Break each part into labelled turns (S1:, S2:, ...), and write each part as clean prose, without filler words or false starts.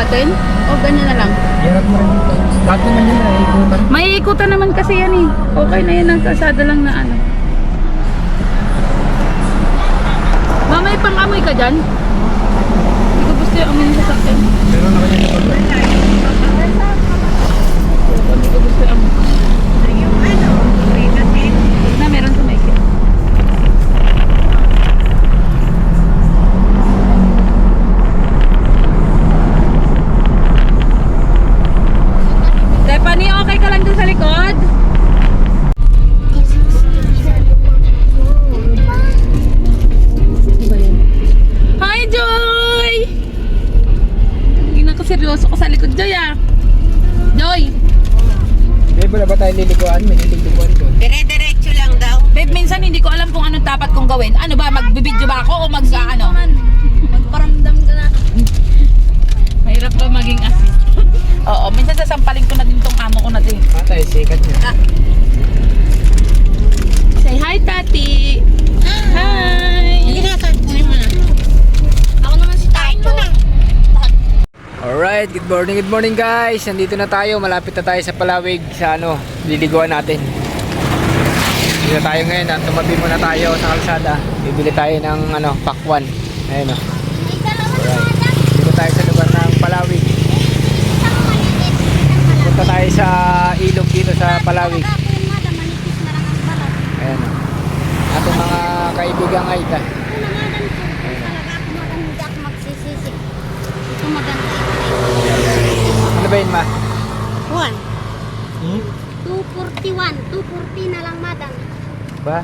S1: natin? O ganyan na lang?
S2: Hirap mo rin dito. Lahat naman yun na ikutan.
S1: May ikutan naman kasi yan eh. Okay na yun ang kalsada lang na ano. Ma, may pang-amoy ka dyan? Hindi ko gusto yung amoy ng sasakyan.
S2: Meron na kanina pa.
S1: Hindi ko gusto yung amoy. Na meron sa may kit. Stephanie, okay ka lang dun sa likod? Hi, Joy! Hindi na seryoso ko sa likod, Joy ah. Joy!
S2: Babe, wala ba tayo lilikuan? May lilikuan ko.
S3: Dire-diretso lang daw.
S1: Babe, minsan hindi ko alam kung anong dapat kong gawin. Ano ba, magbibideo ba ako o mag-ano?
S3: Magparamdam ka na.
S1: Mahirap ba maging assist? Oo, minsan sasampalin ko na din tong amo ko na din.
S2: Tayo, sikat niya.
S1: Say hi, Tati! Hi!
S3: Hindi na, kunin mo na. Ako naman si Tato.
S2: Alright, good morning guys. Nandito na tayo, malapit na tayo sa Palawig sa ano, liliguan natin. Dito tayo ngayon at tumabi muna tayo sa kalsada. Bibili tayo ng ano, pakwan. Ayun o. Alright. Dito tayo sa lugar ng Palawig. Punta tayo sa ilog dito sa Palawig. Ayan o. Ating mga kaibigang Aida. Ano ba yun, ma?
S3: Juan,
S2: Hmm?
S3: 241. 240 na lang, madam.
S2: Ba?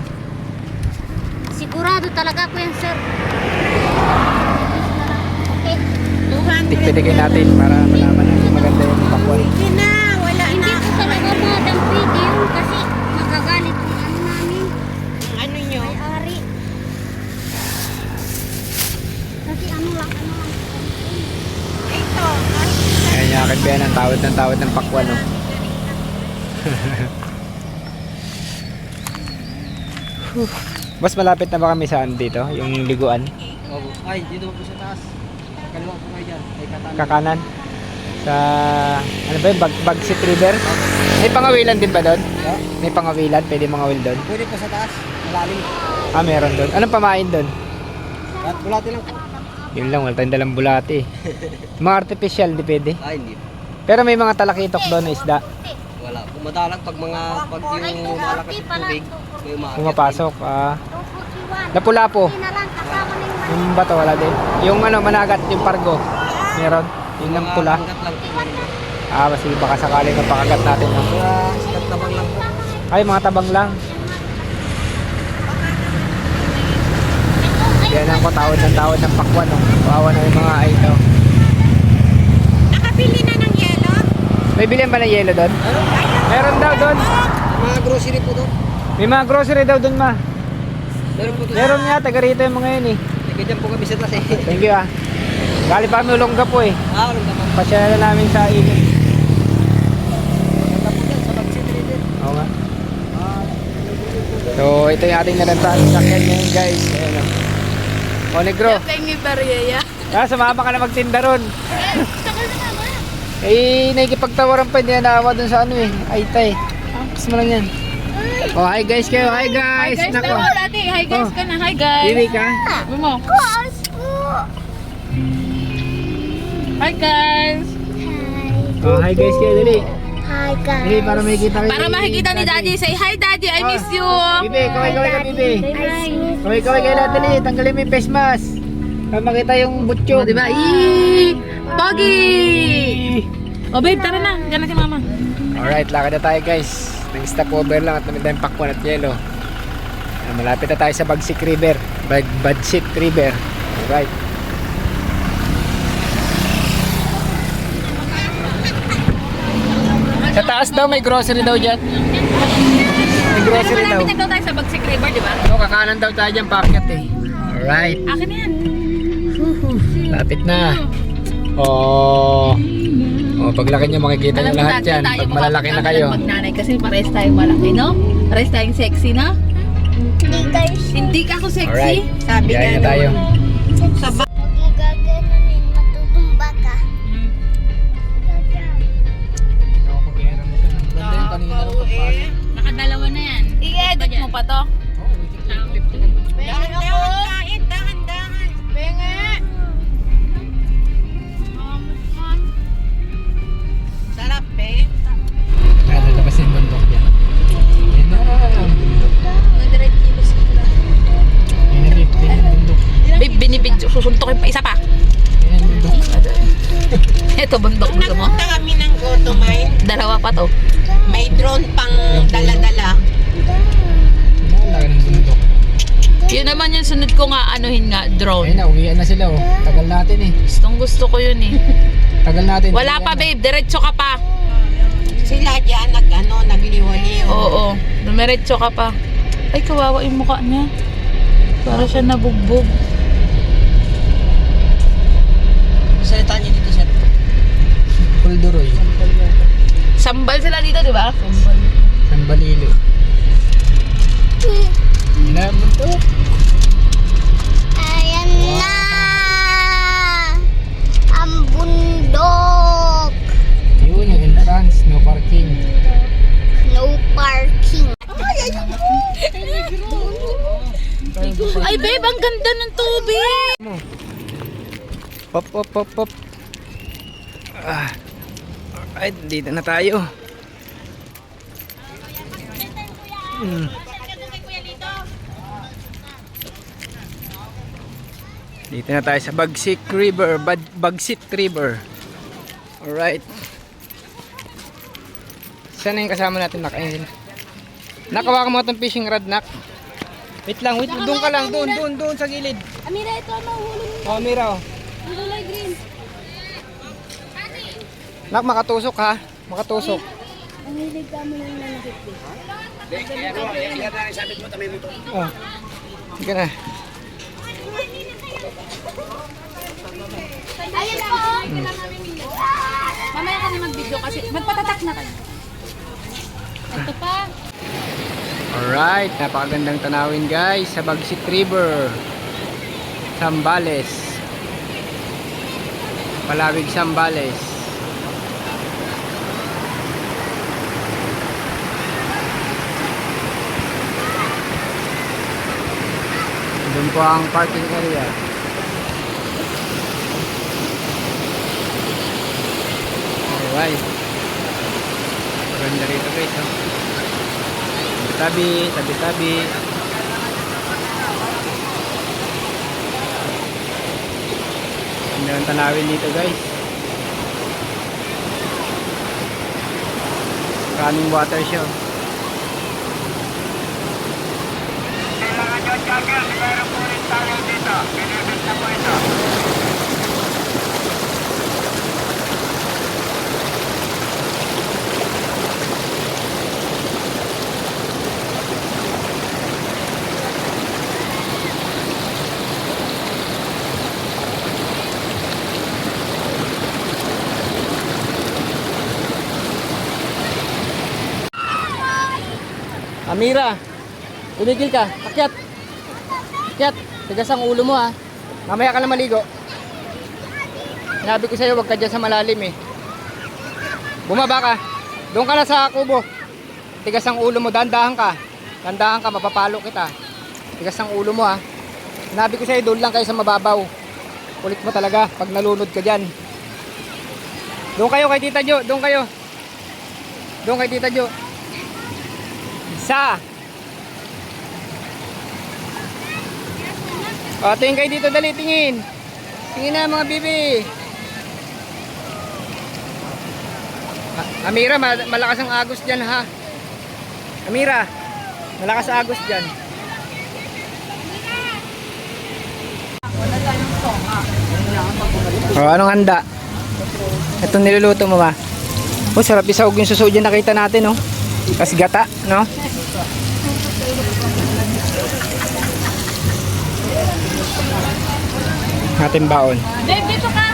S3: Sigurado talaga ko yan, sir. Okay. 200.
S2: Tiktikin natin para malaman natin maganda yung pakwan.
S3: Hindi na, wala na. Hindi ko talaga, madam, pwede yun kasi magagalit yung ano namin. Ano nyo? May-ari. Kasi ano lang. Ito.
S2: Ayan yung akin ba ng tawad ng pakwan, no? Mas malapit na ba kami saan dito? Yung liguan?
S4: Ay, dito po sa taas. Kaliwa po kayo dyan. Ay, katanan.
S2: Kakanan? Sa... Ano ba yun? Bagsit River? May pangawilan din ba doon? May pangawilan? Pwede mangawil doon?
S4: Pwede po sa taas. Malalim.
S2: Ah, meron doon. Anong pamain doon?
S4: At bulati lang po.
S2: Yun lang, wala tayong dalang bulati. Mga artificial, di pwede.
S4: Ay, hindi.
S2: Pero may mga talakitok doon na isda.
S4: Wala. Madalang pag yung malakas yung tubig, may umaakit.
S2: Pumapasok. Ah.
S3: 241.
S2: Lapu-lapo.
S3: Hindi na lang kasama na yung
S2: Yung bato, wala din. Yung ano, managat, yung pargo. Meron. Yung lang pula.
S4: Hanggat lang po.
S2: Ah, kasi baka sakaling mapakagat natin. No?
S4: Kaya, sikat tabang lang po.
S2: Ay, mga tabang lang. Yan ang ko, tawad ng pakwan. No? Kawawa na yung mga idol.
S3: Nakabili na ng yelo?
S2: May bilhin ba ng yelo doon? Meron daw doon.
S4: Mga grocery po doon.
S2: May mga grocery daw doon, ma.
S4: Meron po doon.
S2: Meron nga, taga rito yung mga yun eh.
S4: Nagkadyan po kami sa taas eh.
S2: Thank you ah. Gali pa kami ulongga po eh.
S4: Ah, walang naman.
S2: Pasyala namin sa ilog.
S4: Ganda po dyan sa Bagsit River.
S2: Oo nga. So, ito yung ating narantahan sa sakyan ngayon guys. Ayan o. O, negro.
S1: Pengi Barriya.
S2: Ah, sumama ka na magtinda ron. Eh, nakikipagtawaran pa, hindi na naawa dun sa ano eh. Ay, tay. Gusto mo lang yan. Oh, hi guys kayo. Hi guys.
S1: Hi guys,
S2: Nako.
S1: daw dati. Hi guys
S2: Oh.
S1: ka na. Hi guys.
S2: Bibi ka?
S1: Sabi mo. Hi guys.
S2: Oh, hi guys kayo. Dali.
S3: Hi guys.
S2: Dali, para makikita kayo.
S1: Para makikita ni Daddy. Say hi Daddy, I miss you.
S2: Bibi, kaway ka, Bibi.
S3: Hi.
S2: Kaway kayo lahat. Dali, tanggalin mo yung face mask. Para makita yung butyo.
S1: Oh, diba? Eee! Pogi! Oh babe, tara na. Diyan na si mama.
S2: Alright, lakad na tayo guys. Nang stopover lang at namin tayong pakwan at yelo. Malapit na tayo sa Bagsit River. Bagsit River. Alright. Sa taas daw may grocery daw dyan. May grocery daw.
S1: Malapit na daw tayo sa Bagsit River, di ba?
S2: So, kakanan daw tayo dyan packet eh. Alright.
S1: Akin na yan.
S2: Lapit na. Oh. Oh, paglaki nyo makikita nyo
S1: Alam mo
S2: lahat
S1: dati
S2: yan.
S1: tayo
S2: Pag malalaki na kayo.
S1: Magnanay kasi pares tayong malaki, no? Pares tayong sexy, no?
S3: Hindi guys.
S1: Hindi ka ako sexy?
S2: Alright.
S1: Sabi
S2: Biyahe
S1: ka
S2: na tayo.
S1: Sa ba-
S3: Gaganonin, matutumba ka.
S1: Itiktik mo pa to.
S2: Oo,
S3: Sarap, eh.
S2: kaya tatapasin yung bundok yan. Yan na ang bundok.
S3: 100 kilos lang.
S2: Yan na babe, yan ang bundok.
S1: Babe, binibidyo. Susuntokin pa isa pa.
S2: Yan ang bundok.
S1: Ito, bundok. Gusto mo?
S3: Punta kami ng Goto Mine.
S1: Dalawa pa to.
S3: May drone pang dala-dala.
S2: Yan, laki ng bundok.
S1: Yun naman yung sunod ko nga, anuhin nga,
S2: Ayun
S1: drone.
S2: na, uwian na sila oh. Tagal natin eh.
S1: Gustong gusto ko yun eh.
S2: Tagal natin.
S1: Wala
S2: Uwian
S1: pa
S2: na.
S1: babe, diretso ka pa.
S3: Sila dyan nagliwaliw.
S1: Oo, dumiretso ka pa. Ay, kawawa yung mukha niya. Para siya nabugbog.
S4: Salita niyo dito, sir.
S2: Pulduroy.
S1: Sambal sila dito, di ba?
S2: Sambalilo. Yan na ang bundok.
S3: Ayan na! Ang bundok!
S2: Yun yung entrance, no parking.
S3: No parking.
S1: Ay babe, ang ganda ng tubig!
S2: Pop, pop, pop, pop. Ay, dito na tayo. Dito na tayo sa Bagsik River, Bagsit River. Alright. Sana yung kasama natin nakain. Nakawa ka mo itong fishing rod, nak. Wait lang, wait. Doon ka lang, doon sa gilid.
S3: Amira, ito ang mahulog
S2: Oh, Mira, oh.
S3: ng kulay green.
S2: Nak, makatusok ha. Makatusok.
S3: Ang hilig ka mo ng nanakit.
S2: Oh. Sige na.
S3: Ayun po!
S1: Mamaya ka na mag-video kasi magpatatak na kayo. Ito pa.
S2: Alright, napakagandang tanawin guys sa Bagsit River. Zambales. Palawig Zambales. Doon po ang parking area. Alright. Maganda rito guys. Oh. Tabi, tabi. Ganda ang tanawin dito guys. Running water siya. Amira, tumigil ka. Akyat. Akyat. Tigas ang ulo mo ha. Mamaya ka na maligo. Sinabi ko sa'yo, huwag ka dyan sa malalim eh. Bumaba ka. Doon ka na sa kubo. Tigas ang ulo mo. Dandahan ka. Dandahan ka, mapapalo kita. Tigas ang ulo mo ha. Sinabi ko sa'yo, doon lang kayo sa mababaw. Kulit mo talaga pag nalunod ka dyan. Doon kayo kay Tita Jo. Doon kayo. Doon kay Tita Jo. Isa. O, tingin kayo dito, dali, tingin. Tingin na mga bibi. Amira, malakas ang agos dyan ha. Amira, malakas ang agos dyan. O, anong handa? Itong niluluto mo ba? O, sarap isawag yung suso dyan nakita natin, no? Tapos gata, no? Ating baon.
S1: Babe, dito ka.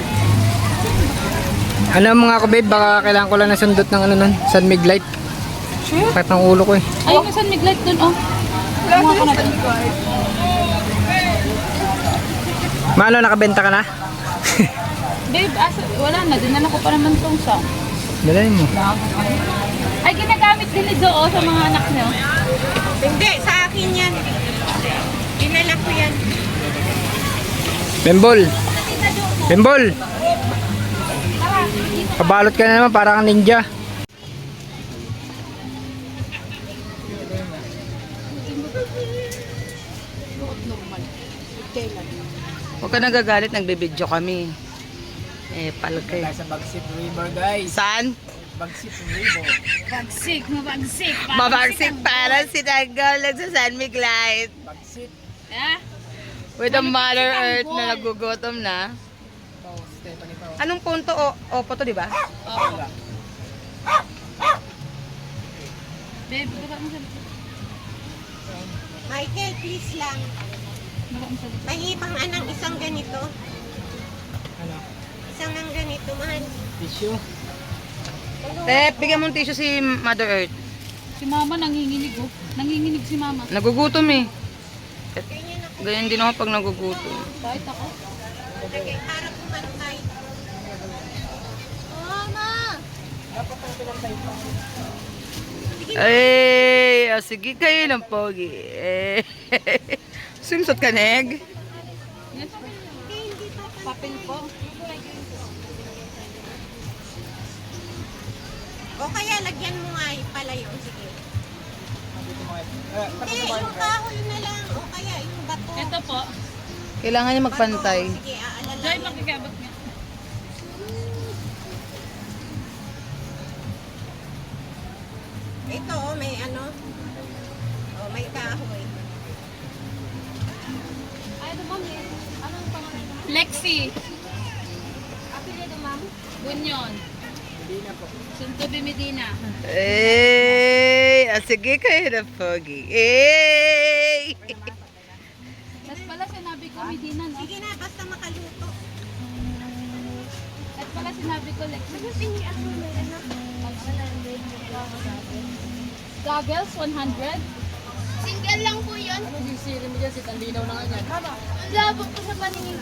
S2: Ano mga ako babe, baka kailangan ko lang na sundot ng ano nun, San Mig Light.
S1: Sure?
S2: Kahit ng ulo ko eh.
S1: Ayun yung San Miguel dun, oh. Kumuha ka na dun.
S2: Maano, nakabenta ka na?
S1: Babe, wala na. Dinala ko pa naman tong sa.
S2: Dalhin mo.
S1: Ay, ginagamit din ni Joe sa mga anak niyo.
S3: Hindi, sa akin yan. Dinala ko yan.
S2: Bembol. Bembol. Pabalot ka na naman para kang ninja.
S5: Huwag ka nagagalit, nagbibidyo kami. Eh, palagay.
S2: Sa Bagsit River, guys.
S5: Saan?
S2: Bagsit River.
S1: Bagsik, mabagsik.
S5: Mabagsik para sinanggal lang sa San Miguelite.
S2: Bagsit.
S1: Ah,
S5: With the Mother Earth na nagugutom na.
S2: Oh, Stephanie pa.
S5: Anong punto? Opo to, di ba?
S1: oo. Babe, baka mo sa
S3: Michael, please lang. Mahibang anang isang ganito.
S2: Ano?
S3: Isang ng ganito, mahal.
S2: Tissue.
S5: Tep, bigyan mo ng tissue si Mother Earth.
S1: Si mama nanginginig oh. Nanginginig si mama.
S5: Nagugutom eh. Ganyan din ako pag nagugutom.
S1: Kahit ako.
S3: Lagay, para pumantay. Oh, ma!
S5: Ay, sige kayo ng pogi. Eh. Swimsuit ka, Neg?
S1: Yes. Papel po.
S3: O kaya lagyan mo nga pala yun. Sige. Hindi, yung kahoy na lang. O kaya yung bato.
S1: Ito po.
S5: Kailangan niya magpantay.
S3: Bato. Sige, aalala.
S1: Joy, makikabot nga.
S3: Ito, oh, may ano. Oh, may kahoy. Ay, ito, ma'am. Anong pangalan?
S1: Lexi.
S3: Apelido, ma'am?
S1: Bunyon. Suntubi Medina.
S5: Eh, sige kayo ng pogi. Eh.
S1: At pala sinabi ko Medina, no?
S3: Sige na, basta makaluto.
S1: At pala sinabi ko Lexi.
S3: Hindi ako may anak.
S1: Goggles, 100.
S3: Single lang po yun.
S2: Ano yung siri mo dyan? Si Tandinaw na nga yan.
S3: Ang labo ko sa paningin.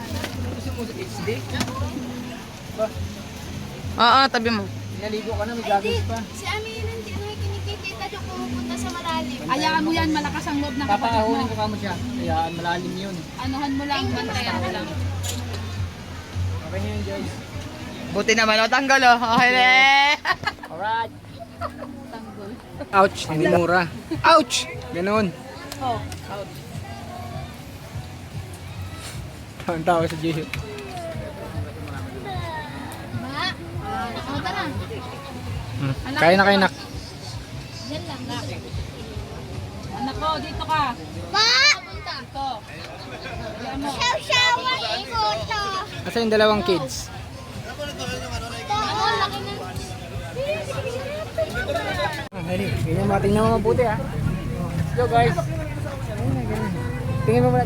S2: Gusto mo sa HD?
S5: Oo, tabi mo.
S2: Naligo ka na, may goggles pa.
S3: Si Ami yun, hindi na kinikita doon pumupunta sa malalim.
S1: Ayaan mo yan, malakas ang loob ng kapatid mo.
S2: Papakahunin ko ka mo siya. Kaya malalim yun.
S1: Anuhan mo lang, bantayan mo lang.
S2: Okay na yun, Joyce.
S5: Buti naman, o tanggal o. Okay na.
S2: Alright.
S1: Tanggol.
S2: Ouch, hindi mura. Ouch! Ganun.
S1: Oh.
S2: Ang tao sa Joyce.
S3: Ma,
S1: Oh, tara.
S2: Kaya na kayo nak.
S3: yan lang.
S1: Anak ko, dito ka.
S3: Ma!
S1: Dito. Ayaan mo.
S3: Shower ikoto.
S2: Kasi yung dalawang kids.
S3: Oo, laki na.
S2: Ready? Ganyan mo, tingnan mo mabuti ha. Let's go guys. Tingnan mo muna.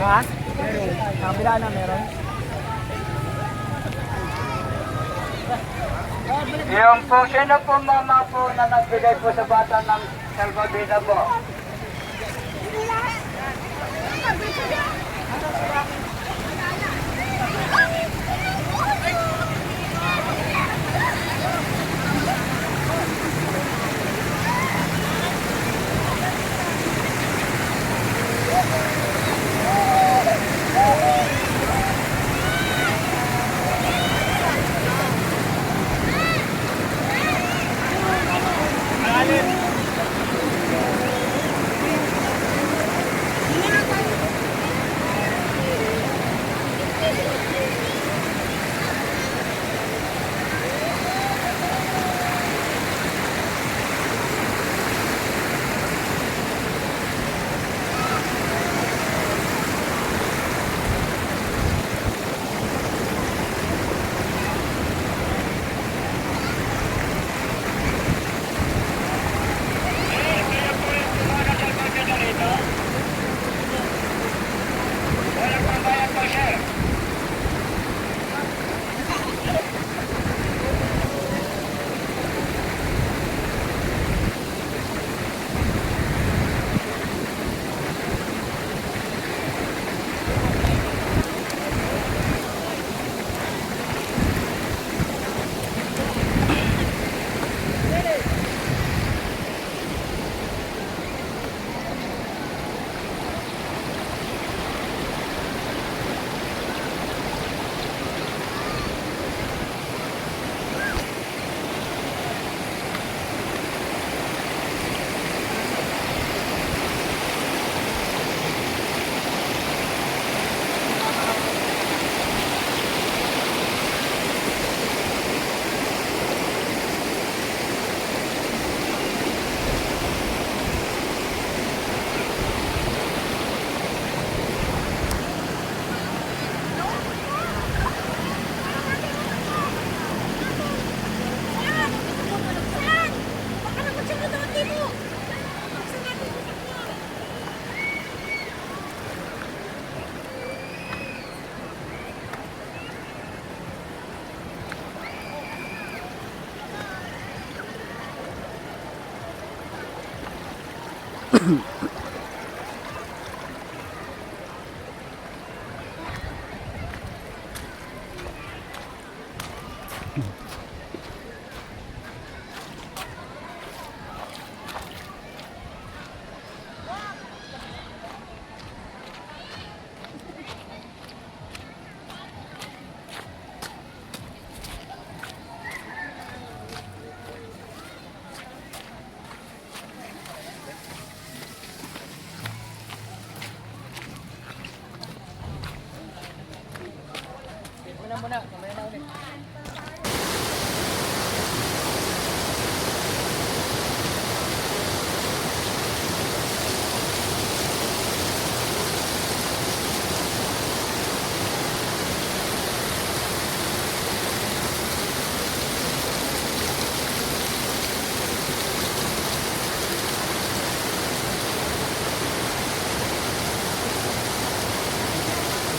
S2: Ha? Meron. Kabila na meron.
S6: Yung po, sino po mama po na nagbigay po sa bata ng salvadida po?
S2: Muna, mamaya na ulit.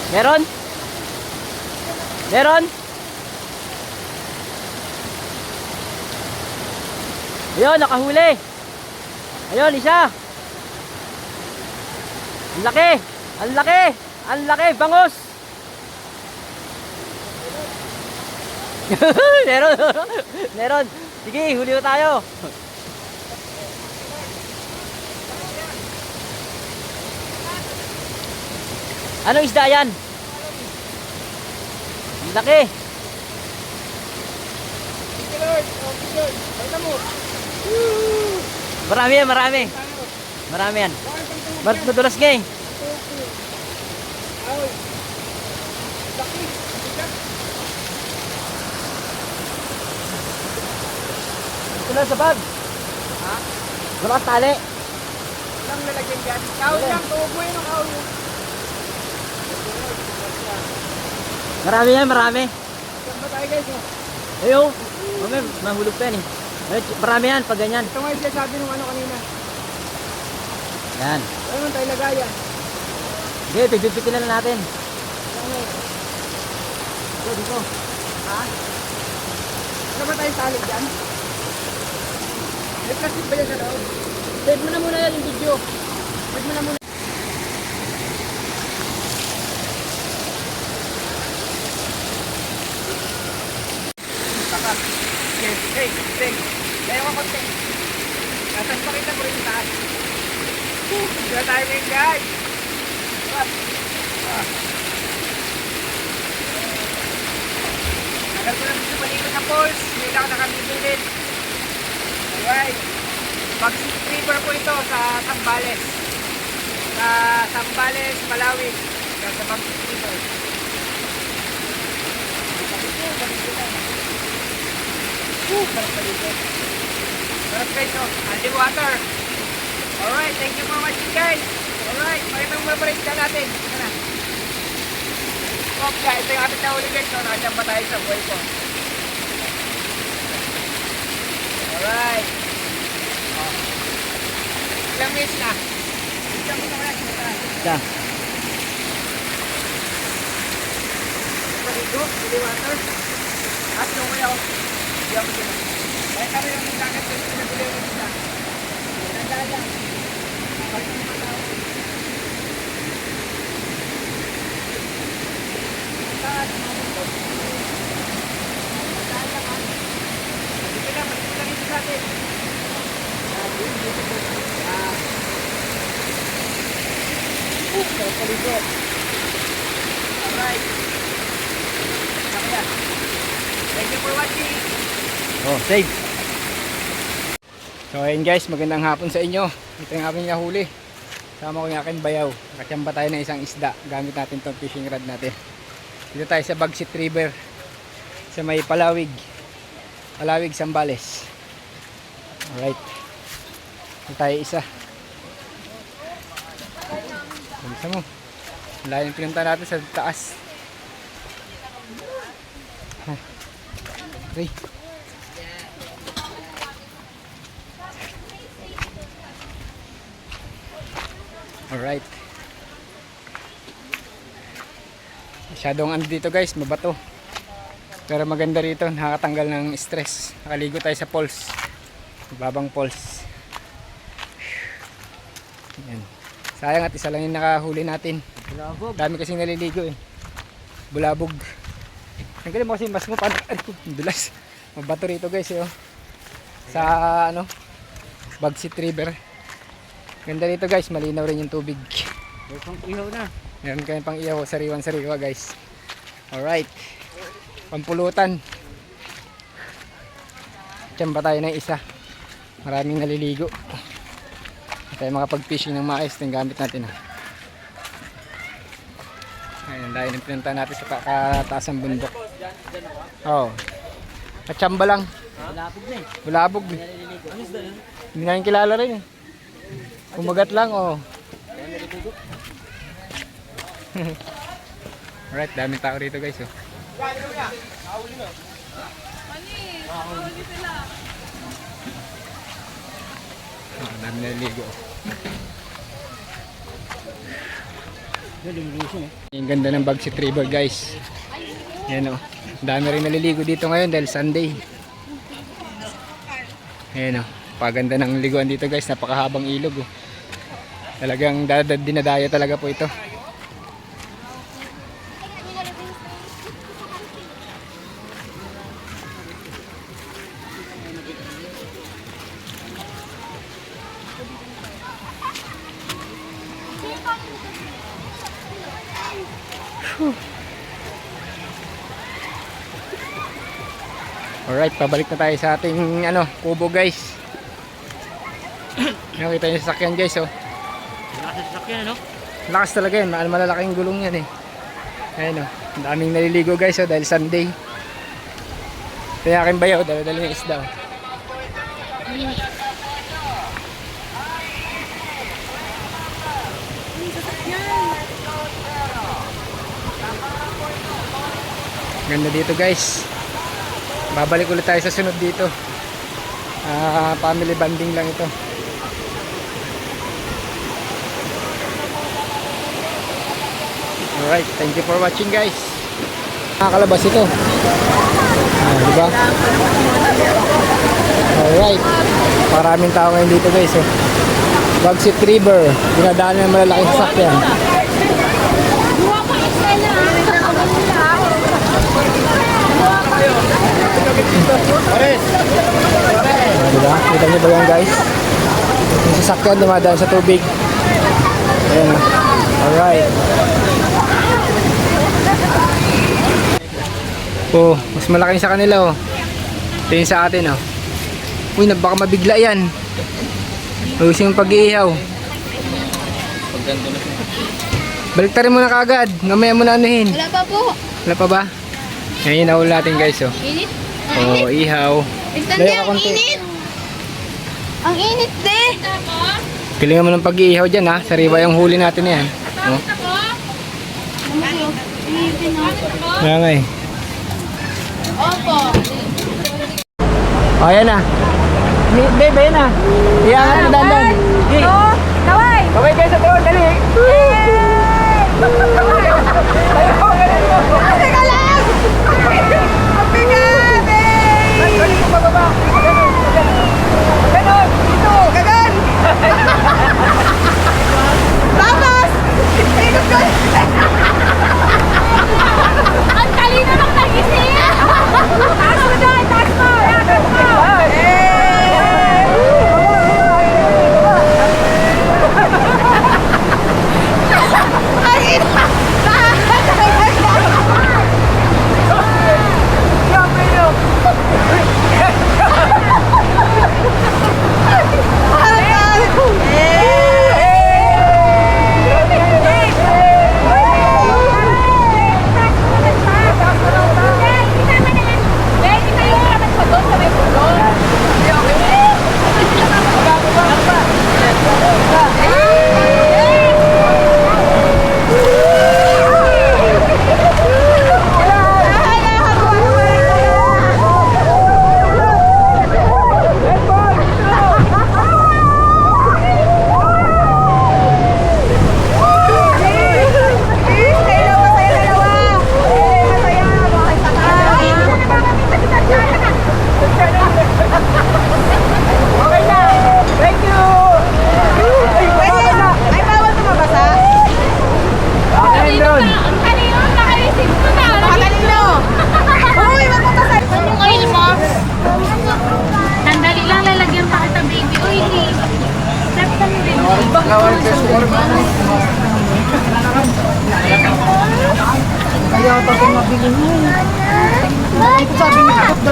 S5: Meron? Meron? Ayun, nakahuli. Ayun, isa. Ang laki. Ang laki. Ang laki. Bangos. Meron. Meron. Sige, huli na tayo. Anong isda yan? Ang laki. Marami yan, marami. Marami yan. Madulas nga eh. Ito na sa bag. Ha? Wala kang tali.
S2: Walang lalagyan dyan. Kahoy lang, tubo yun ang kahoy.
S5: Marami yan, marami.
S2: Saan ba tayo guys?
S5: Ayaw. Mamaya, mahulog pa yan eh. Marami yan, pag ganyan.
S2: Ito nga yung sinasabi nung ano kanina.
S5: Yan.
S2: Ano naman tayo lagayan?
S5: Okay, pipipiti na lang natin.
S2: Dito, dito. Ha? Ano ba tayong salig dyan? May plastic ba yan sa loob? Save mo na muna yan yung video. Save mo na muna. Tapas. Hey, hey. Kaya ko konti. Atas pakita ko rin yung taas. Dito na tayo ngayon guys. Agar ko lang gusto palikot na pulse. Hindi lang ako nakamibilid. Alright. Mag-sit river po ito sa Zambales. Sa Zambales, Malawi. Yan sa Mag-sit river. Sarap palikot. Sarap guys, oh. Aldi water. Alright, thank you for watching guys. Alright, pakitang mabarit ka natin. Ito na. Okay, ito yung ating nahuli guys. So, nakasyan pa tayo sa buhay ko. Alright. Ilang minutes na? Isang mo na kaya.
S5: Ika.
S2: Paligo, pili water. At yung kuya ko. Hindi ako sila. Kaya kami yung dagat ko. Pinaguli yung isa. Nagdadang. Pagkakita mo na ako. Saan? Dito lang, dito lang ito sa atin. Paligo. Alright. Kaya. Thank you for watching.
S5: Oh, save.
S2: So ayun guys, magandang hapon sa inyo. Ito yung aming nahuli. Sama ko yung aking bayaw. Nakasyamba tayo ng isang isda. Gamit natin itong fishing rod natin. Dito tayo sa Bagsit River. Sa may Palawig. Palawig, Zambales. Alright. Ito tayo isa. Isa mo. Wala yung pinunta natin sa taas. Okay. Alright. Masyadong ano dito guys, mabato. Pero maganda rito, nakakatanggal ng stress. Nakaligo tayo sa falls. Babang falls. Yan. Sayang at isa lang yung nakahuli natin. Dami kasing naliligo eh. Bulabog. Ang galing mo kasi mas mo paano. Ang dulas. Mabato rito guys eh, oh. Sa ano, Bagsit River. Ganda rito guys, malinaw rin yung tubig. Meron kayong pang ihaw, sariwan-sariwa guys. Alright. Pampulutan. Diyan ba tayo ng isa? Maraming naliligo. Tayo makapag-fishing ng maayos ng gamit natin. Ayun, dahil ng pinunta natin sa kataasang bundok. Oo. Katsamba lang. Bulabog eh. Hindi namin kilala rin eh. Kumagat lang oh. Alright, daming tao rito guys oh. Dami naliligo. Yung ganda ng Bagsit River guys. Ayan o. Dami rin naliligo dito ngayon dahil Sunday. Ayan o. Paganda ng liguan dito guys. Napakahabang ilog o. Talagang dinadaya talaga po ito. Alright, pabalik na tayo sa ating kubo guys. Nakita niyo sa sakyan guys oh.
S4: Lakas sa sakyan, no?
S2: Lakas talaga yan, malalaking gulong yan eh. Ayun oh, ang daming naliligo guys oh dahil Sunday. Kaya aking bayaw, dala-dala yung isda oh. Ganda dito guys. Babalik ulit tayo sa sunod dito. Family bonding lang ito. Alright, thank you for watching guys. Nakakalabas ito. Diba? Alright. Maraming tao ngayon dito guys. Oh. Bagsit River. Dinadaan ng malalaking sasakyan. Diba? Kita nyo ba yan guys? Yung sasakyan dumadaan sa tubig. Ayan. Alright. Oh, mas malaki sa kanila oh. Ito yung sa atin oh. Uy, baka mabigla yan. Ayos yung pag-iihaw. Baliktarin mo na kagad. Mamaya mo na anuhin.
S3: Wala pa po.
S2: Wala pa ba? Ngayon nahuli natin guys oh.
S3: Init?
S2: Oh, ihaw.
S3: Tanda ang init. Ang init de.
S2: Galingan mo ng pag-iihaw dyan ha. Sariwa yung huli natin yan. Oh. Kaya nga eh.
S3: Opo.
S2: Oh, ayan na. Babe, ayan na. Iyangan na dandan.
S3: Kaway.
S2: Kaway kayo sa doon, dali.
S3: Teka lang. Mabigat eh.
S2: Dali ko pababa. Ganon, dito.
S3: Gagan. Tapos. Ikot ko. Ang talino ng nagising. Taas mo doon. Taas mo. Taas mo. Ay,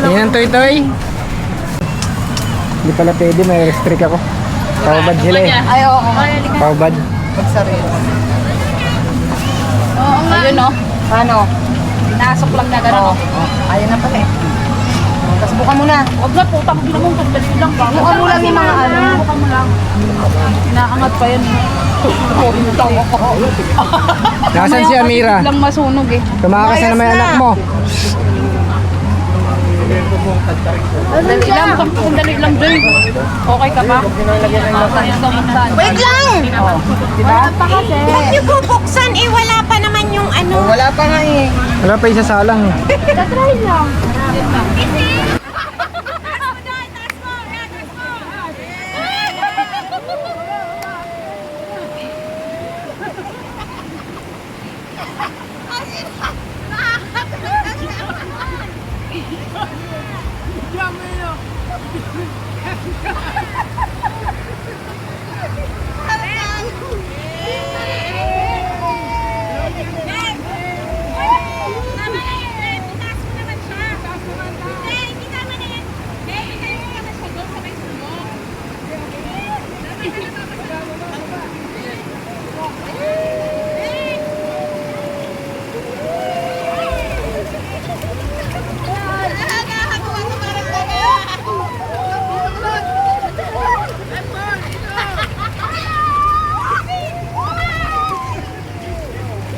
S2: Yan ang toy-toy. Hindi pala pwede, may restrict ako. Paubad sila eh.
S1: Ay, oo.
S2: Paubad.
S1: Oo nga. Ayun o. Ano? Pinasok lang na gano'n.
S5: Ayan na pala eh. Tapos buka mo na.
S1: Huwag na po, tapos lang mong pagdali lang ba?
S5: Buka mo lang yung mga ano.
S1: Buka mo lang. Inaangat pa yan.
S2: Nasaan si Amira?
S1: Lang masunog eh.
S2: Tumakas na may anak mo.
S1: Dali lang, sandali lang, Joy. Okay ka ba? Wait lang!
S5: Diba?
S3: Huwag niyo bubuksan eh, wala pa naman yung ano.
S5: Wala pa nga eh.
S2: Wala pa isasalang.
S3: Tatry lang.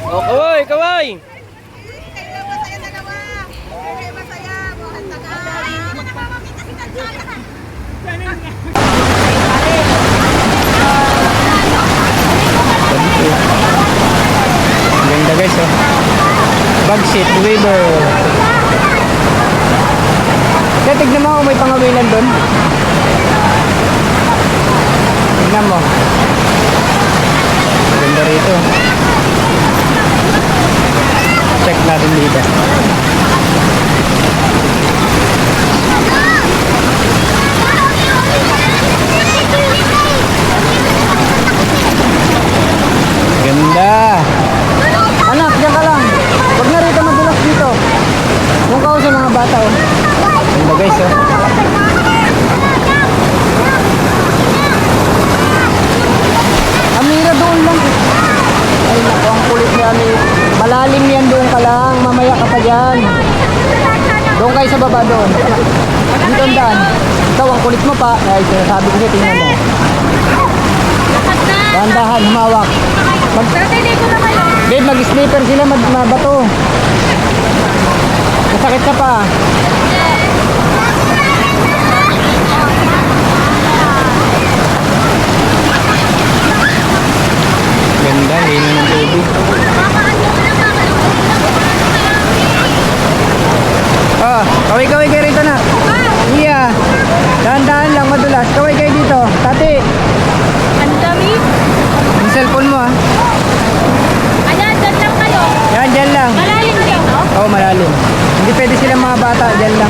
S4: Oh, kaway, kaway!
S2: Ganda guys oh. Bagsit River. Kaya tignan mo kung may pangawilan doon. Tignan mo. Ganda rito. Check natin dito. Ganda. Anak, diyan ka lang. Huwag na rito madulas dito. Huwag ka sa mga bata oh. Ganda guys oh. Amira doon lang. Ay naku, ang kulit ni Amira. Malalim yan, doon ka lang. Mamaya ka pa dyan. Doon kayo sa baba doon. Dito ang daan. Ikaw, ang kulit mo pa. Ay, sinasabi ko siya, tingnan mo. Dahan-dahan, humawak. Babe, mag-sleeper sila, mabato. Masakit ka pa. Ganda, hino ng tubig. Ah, kaway-kaway kayo rito na. Iya. Dahan-dahan lang, madulas. Kaway kayo dito. Tati.
S3: Ang dami.
S2: Yung cellphone mo ah.
S3: Ayan, dyan lang kayo.
S2: Yan, dyan lang.
S3: Malalim din, no?
S2: Oo, malalim. Hindi pwede sila mga bata, dyan lang.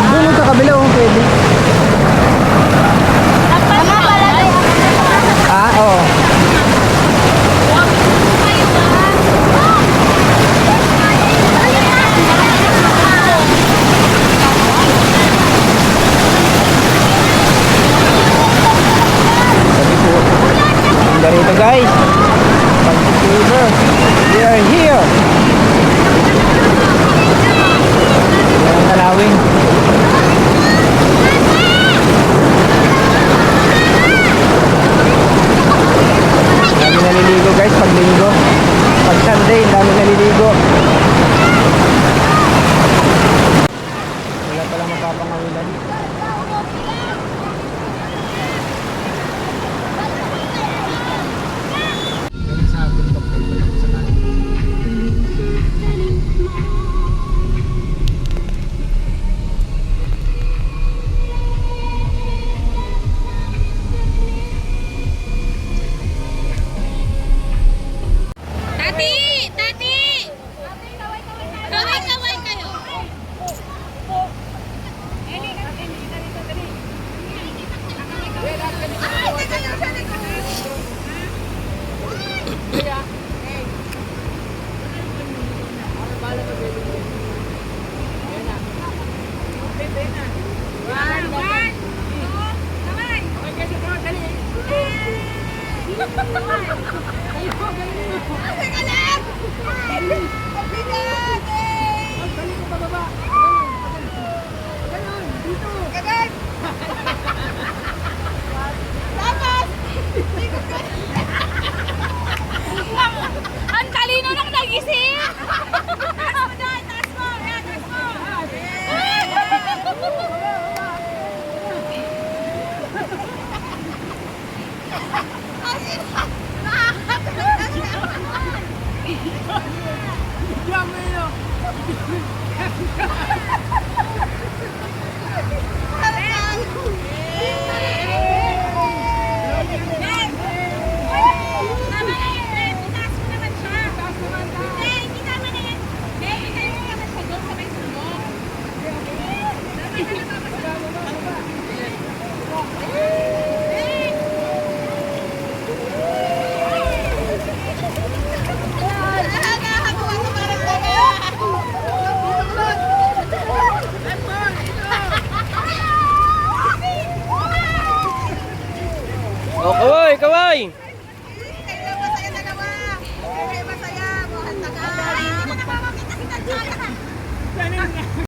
S4: Oh, kaway, kaway!